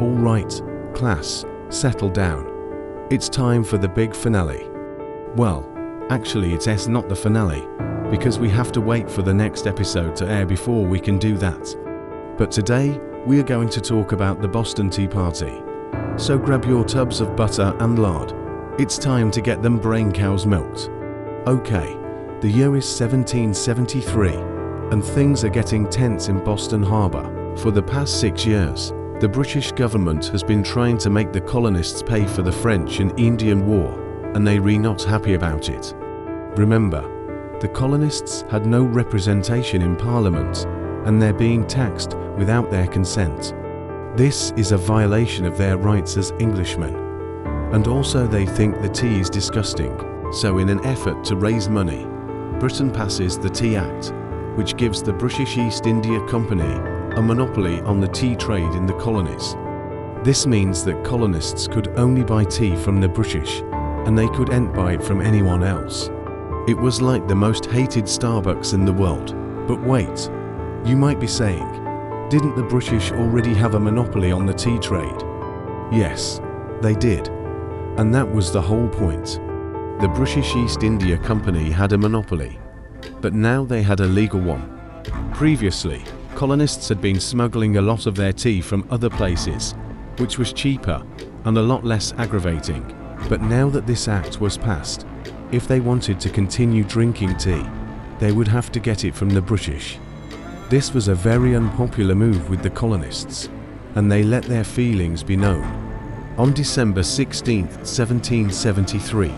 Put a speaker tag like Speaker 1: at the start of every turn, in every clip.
Speaker 1: All right, class, settle down. It's time for the big finale. Well, actually it's not the finale, because we have to wait for the next episode to air before we can do that. But today, we are going to talk about the Boston Tea Party. So grab your tubs of butter and lard. It's time to get them brain cows milked. Okay, the year is 1773, and things are getting tense in Boston Harbor. For the past 6 years, the British government has been trying to make the colonists pay for the French and Indian War, and they are not happy about it. Remember, the colonists had no representation in Parliament, and they're being taxed without their consent. This is a violation of their rights as Englishmen. And also they think the tea is disgusting. So in an effort to raise money, Britain passes the Tea Act, which gives the British East India Company a monopoly on the tea trade in the colonies. This means that colonists could only buy tea from the British, and they couldn't buy it from anyone else. It was like the most hated Starbucks in the world. But wait, you might be saying, didn't the British already have a monopoly on the tea trade? Yes, they did. And that was the whole point. The British East India Company had a monopoly, but now they had a legal one. Previously, colonists had been smuggling a lot of their tea from other places, which was cheaper and a lot less aggravating. But now that this act was passed, if they wanted to continue drinking tea, they would have to get it from the British. This was a very unpopular move with the colonists, and they let their feelings be known. On December 16, 1773,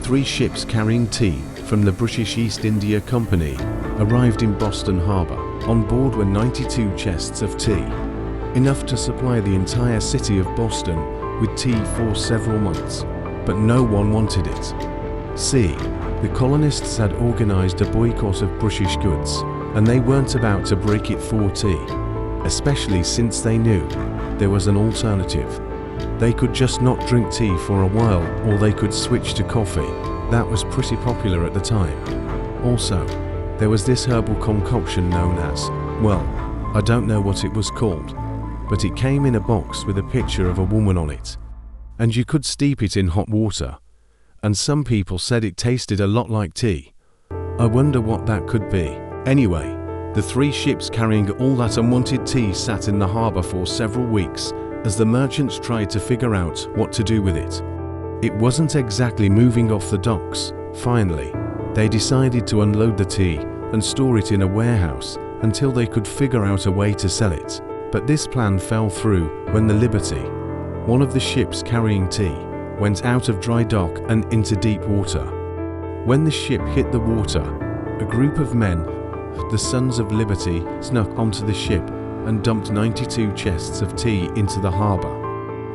Speaker 1: 3 ships carrying tea from the British East India Company arrived in Boston Harbor. On board were 92 chests of tea, enough to supply the entire city of Boston with tea for several months, but no one wanted it. See, the colonists had organized a boycott of British goods, and they weren't about to break it for tea, especially since they knew there was an alternative. They could just not drink tea for a while, or they could switch to coffee. That was pretty popular at the time. Also, there was this herbal concoction known as, well, I don't know what it was called, but it came in a box with a picture of a woman on it. And you could steep it in hot water. And some people said it tasted a lot like tea. I wonder what that could be. Anyway, the 3 ships carrying all that unwanted tea sat in the harbor for several weeks as the merchants tried to figure out what to do with it. It wasn't exactly moving off the docks. Finally, they decided to unload the tea and store it in a warehouse until they could figure out a way to sell it. But this plan fell through when the Liberty, one of the ships carrying tea, went out of dry dock and into deep water. When the ship hit the water, a group of men, the Sons of Liberty, snuck onto the ship and dumped 92 chests of tea into the harbor.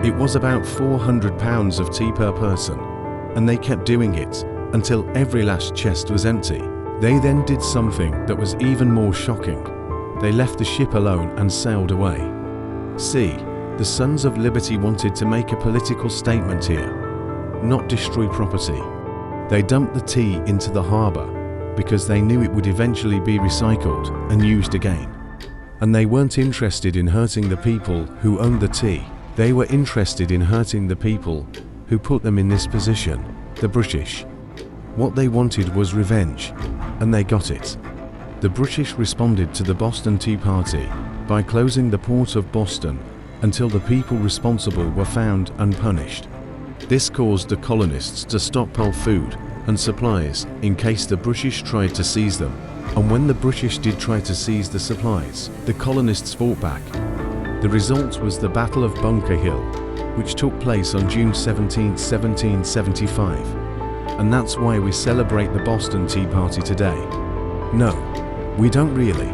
Speaker 1: It was about 400 pounds of tea per person, and they kept doing it until every last chest was empty. They then did something that was even more shocking. They left the ship alone and sailed away. See, the Sons of Liberty wanted to make a political statement here, not destroy property. They dumped the tea into the harbor because they knew it would eventually be recycled and used again. And they weren't interested in hurting the people who owned the tea. They were interested in hurting the people who put them in this position, the British. What they wanted was revenge, and they got it. The British responded to the Boston Tea Party by closing the port of Boston until the people responsible were found and punished. This caused the colonists to stockpile food and supplies in case the British tried to seize them. And when the British did try to seize the supplies, the colonists fought back. The result was the Battle of Bunker Hill, which took place on June 17, 1775. And that's why we celebrate the Boston Tea Party today. No, we don't really.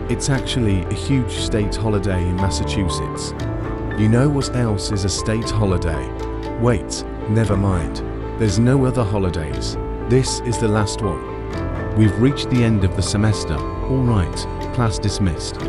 Speaker 1: It's actually a huge state holiday in Massachusetts. You know what else is a state holiday? Wait, never mind. There's no other holidays. This is the last one. We've reached the end of the semester. All right, class dismissed.